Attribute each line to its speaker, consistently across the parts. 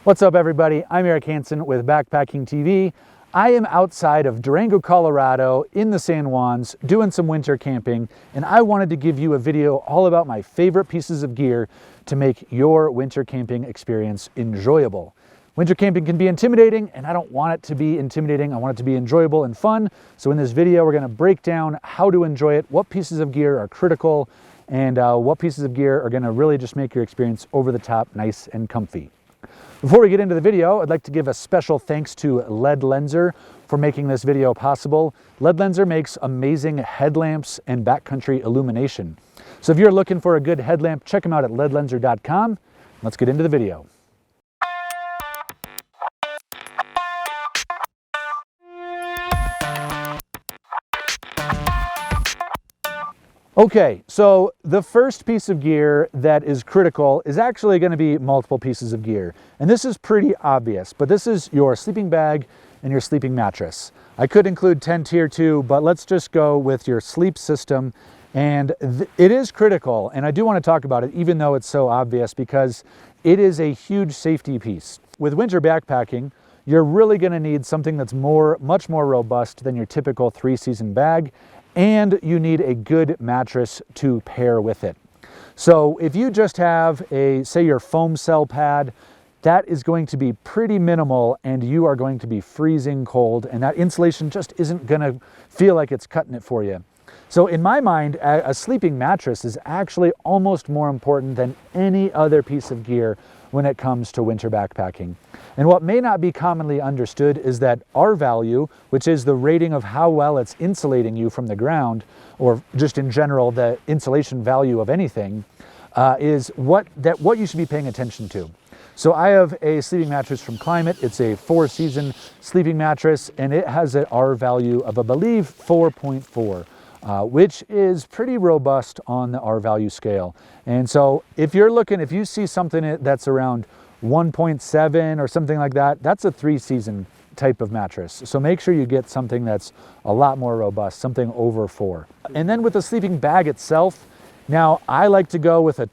Speaker 1: What's up, everybody? I'm Eric Hansen with Backpacking TV. I am outside of Durango, Colorado in the San Juans doing some winter camping, and I wanted to give you a video all about my favorite pieces of gear to make your winter camping experience enjoyable. Winter camping can be intimidating, and I don't want it to be intimidating. I want it to be enjoyable and fun. So in this video, we're going to break down how to enjoy it, what pieces of gear are critical, and what pieces of gear are going to really just make your experience over the top, nice and comfy. Before we get into the video, I'd like to give a special thanks to LED Lenser for making this video possible. LED Lenser makes amazing headlamps and backcountry illumination. So if you're looking for a good headlamp, check them out at ledlenser.com. Let's get into the video. Okay, so the first piece of gear that is critical is actually going to be multiple pieces of gear. And this is pretty obvious, but this is your sleeping bag and your sleeping mattress. I could include tent here too, but let's just go with your sleep system. And it is critical, and I do want to talk about it even though it's so obvious, because it is a huge safety piece. With winter backpacking, you're really going to need something that's much more robust than your typical 3-season bag. And you need a good mattress to pair with it. So if you just have say your foam cell pad, that is going to be pretty minimal and you are going to be freezing cold, and that insulation just isn't gonna feel like it's cutting it for you. So in my mind, a sleeping mattress is actually almost more important than any other piece of gear when it comes to winter backpacking. And what may not be commonly understood is that R value, which is the rating of how well it's insulating you from the ground, or just in general, the insulation value of anything, is what you should be paying attention to. So I have a sleeping mattress from Climate. It's a 4-season sleeping mattress, and it has an R value of, I believe, 4.4. Which is pretty robust on the R value scale. And so if you see something that's around 1.7 or something like that, that's a 3-season type of mattress. So make sure you get something that's a lot more robust, something over 4. And then with the sleeping bag itself, now I like to go with a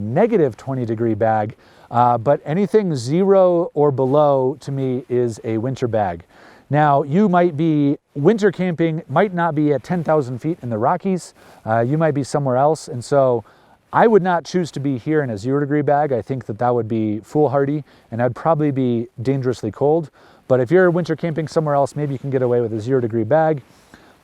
Speaker 1: negative 20 degree bag, but anything 0 or below to me is a winter bag. Now, winter camping might not be at 10,000 feet in the Rockies. You might be somewhere else. And so I would not choose to be here in a 0 degree bag. I think that would be foolhardy and I'd probably be dangerously cold. But if you're winter camping somewhere else, maybe you can get away with a 0 degree bag.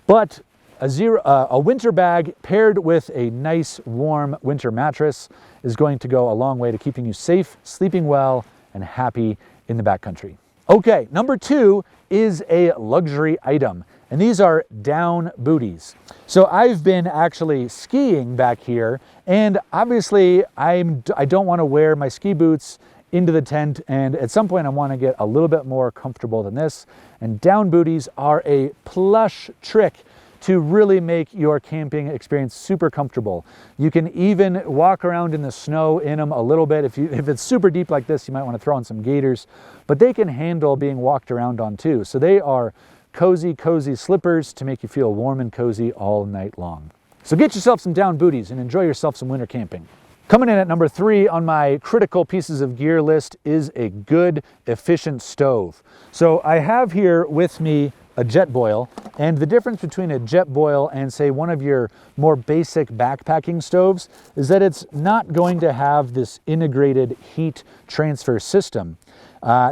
Speaker 1: But a winter bag paired with a nice warm winter mattress is going to go a long way to keeping you safe, sleeping well, and happy in the backcountry. Okay, number 2 is a luxury item, and these are down booties. So I've been actually skiing back here, and obviously I don't want to wear my ski boots into the tent, and at some point I want to get a little bit more comfortable than this, and down booties are a plush trick to really make your camping experience super comfortable. You can even walk around in the snow in them a little bit. If it's super deep like this, you might want to throw on some gaiters, but they can handle being walked around on too. So they are cozy slippers to make you feel warm and cozy all night long. So get yourself some down booties and enjoy yourself some winter camping. Coming in at number 3 on my critical pieces of gear list is a good, efficient stove. So I have here with me a Jetboil, and the difference between a Jetboil and say one of your more basic backpacking stoves is that it's not going to have this integrated heat transfer system.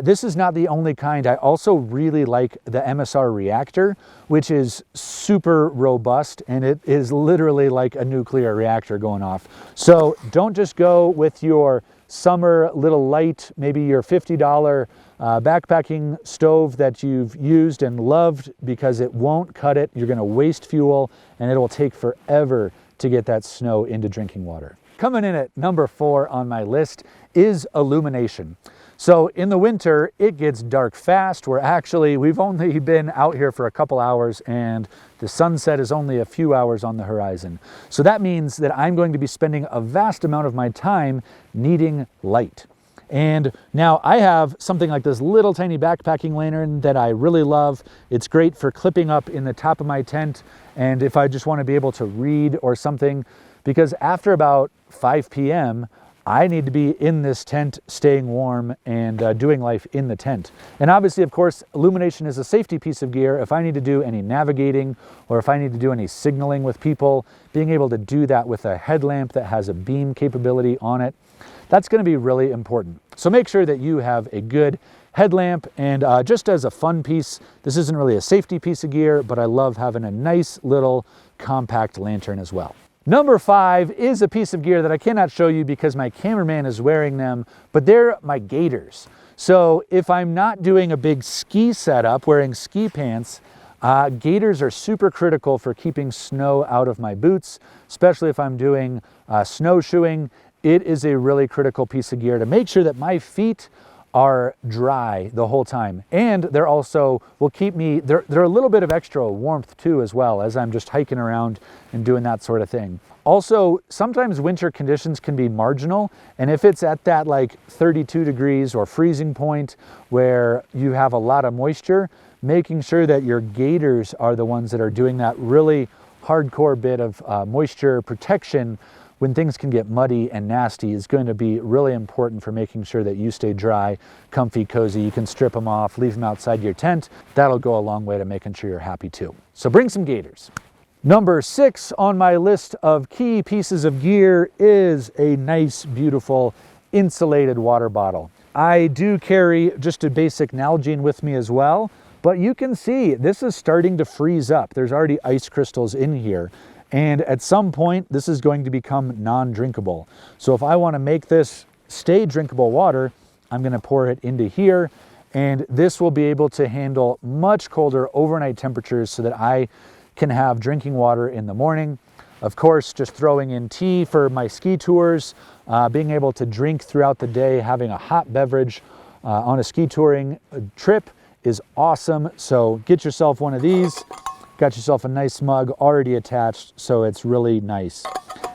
Speaker 1: This is not the only kind. I also really like the MSR reactor, which is super robust, and it is literally like a nuclear reactor going off. So don't just go with your summer little light, maybe your $50 backpacking stove that you've used and loved, because it won't cut it. You're going to waste fuel, and it will take forever to get that snow into drinking water. Coming in at number 4 on my list is illumination. So in the winter, it gets dark fast. We've only been out here for a couple hours, and the sunset is only a few hours on the horizon. So that means that I'm going to be spending a vast amount of my time needing light. And now I have something like this little tiny backpacking lantern that I really love. It's great for clipping up in the top of my tent, and if I just want to be able to read or something, because after about 5 p.m., I need to be in this tent, staying warm and doing life in the tent. And obviously, of course, illumination is a safety piece of gear. If I need to do any navigating or if I need to do any signaling with people, being able to do that with a headlamp that has a beam capability on it, that's going to be really important. So make sure that you have a good headlamp, and just as a fun piece, this isn't really a safety piece of gear, but I love having a nice little compact lantern as well. Number 5 is a piece of gear that I cannot show you because my cameraman is wearing them, but they're my gaiters. So if I'm not doing a big ski setup, wearing ski pants, gaiters are super critical for keeping snow out of my boots, especially if I'm doing snowshoeing. It is a really critical piece of gear to make sure that my feet are dry the whole time. And they're also, will keep me, they're a little bit of extra warmth too as well as I'm just hiking around and doing that sort of thing. Also, sometimes winter conditions can be marginal, and if it's at that like 32 degrees or freezing point where you have a lot of moisture, making sure that your gaiters are the ones that are doing that really hardcore bit of moisture protection when things can get muddy and nasty is going to be really important for making sure that you stay dry, comfy, cozy. You can strip them off, leave them outside your tent. That'll go a long way to making sure you're happy too. So bring some gaiters. Number 6 on my list of key pieces of gear is a nice, beautiful, insulated water bottle. I do carry just a basic Nalgene with me as well, but you can see this is starting to freeze up. There's already ice crystals in here. And at some point, this is going to become non-drinkable. So if I want to make this stay drinkable water, I'm going to pour it into here. And this will be able to handle much colder overnight temperatures so that I can have drinking water in the morning. Of course, just throwing in tea for my ski tours, being able to drink throughout the day, having a hot beverage on a ski touring trip is awesome. So get yourself one of these. Got yourself a nice mug already attached, so it's really nice.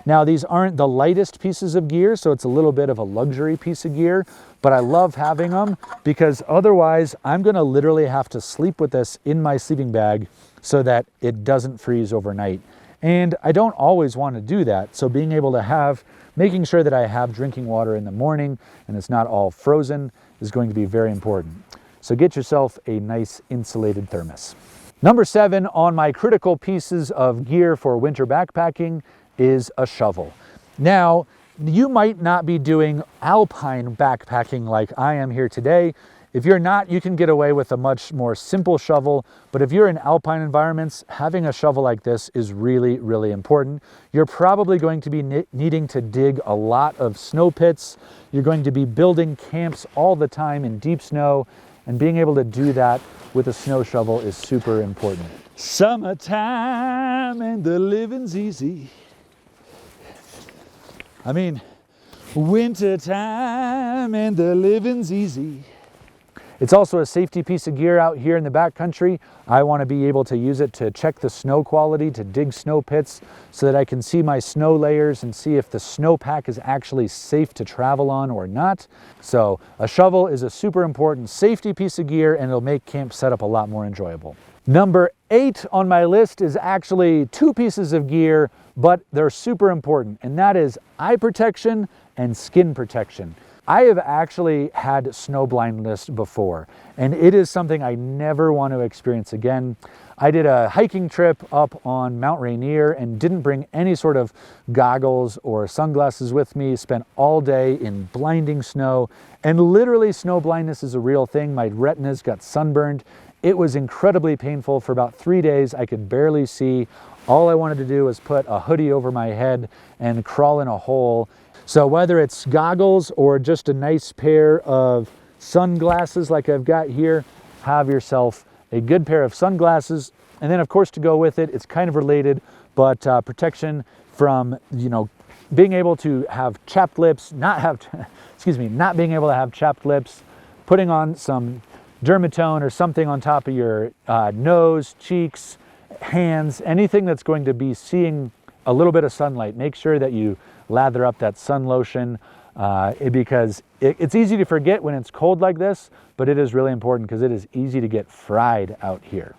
Speaker 1: Now, these aren't the lightest pieces of gear, so it's a little bit of a luxury piece of gear, but I love having them because otherwise I'm gonna literally have to sleep with this in my sleeping bag so that it doesn't freeze overnight. And I don't always want to do that, so being able to have, making sure that I have drinking water in the morning and it's not all frozen is going to be very important. So get yourself a nice insulated thermos. Number 7 on my critical pieces of gear for winter backpacking is a shovel. Now, you might not be doing alpine backpacking like I am here today. If you're not, you can get away with a much more simple shovel, but if you're in alpine environments, having a shovel like this is really, really important. You're probably going to be needing to dig a lot of snow pits. You're going to be building camps all the time in deep snow, and being able to do that with a snow shovel is super important. Summertime and the living's easy. I mean, wintertime and the living's easy. It's also a safety piece of gear out here in the backcountry. I want to be able to use it to check the snow quality, to dig snow pits so that I can see my snow layers and see if the snowpack is actually safe to travel on or not. So a shovel is a super important safety piece of gear and it'll make camp setup a lot more enjoyable. Number 8 on my list is actually 2 pieces of gear, but they're super important, and that is eye protection and skin protection. I have actually had snow blindness before, and it is something I never want to experience again. I did a hiking trip up on Mount Rainier and didn't bring any sort of goggles or sunglasses with me, spent all day in blinding snow, and literally snow blindness is a real thing. My retinas got sunburned. It was incredibly painful. For about 3 days, I could barely see. All I wanted to do was put a hoodie over my head and crawl in a hole. So whether it's goggles or just a nice pair of sunglasses like I've got here, have yourself a good pair of sunglasses. And then of course to go with it, it's kind of related, but protection from, being able to have chapped lips, not being able to have chapped lips, putting on some dermatone or something on top of your nose, cheeks, hands, anything that's going to be seeing a little bit of sunlight. Make sure that you lather up that sun lotion because it's easy to forget when it's cold like this, but it is really important because it is easy to get fried out here.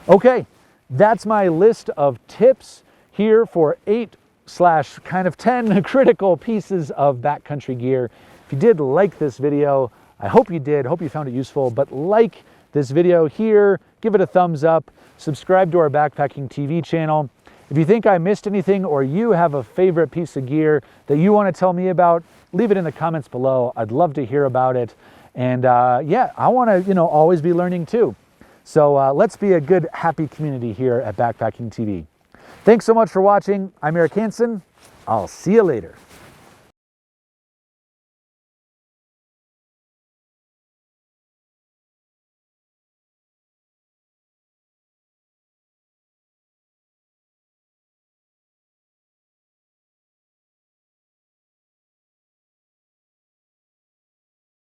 Speaker 1: Okay, that's my list of tips here for 8 slash kind of 10 critical pieces of backcountry gear. If you did like this video, I hope you did, hope you found it useful, but like this video here, give it a thumbs up, subscribe to our Backpacking TV channel. If you think I missed anything or you have a favorite piece of gear that you want to tell me about, leave it in the comments below. I'd love to hear about it. And yeah, I want to, always be learning too. So let's be a good, happy community here at Backpacking TV. Thanks so much for watching. I'm Eric Hansen. I'll see you later.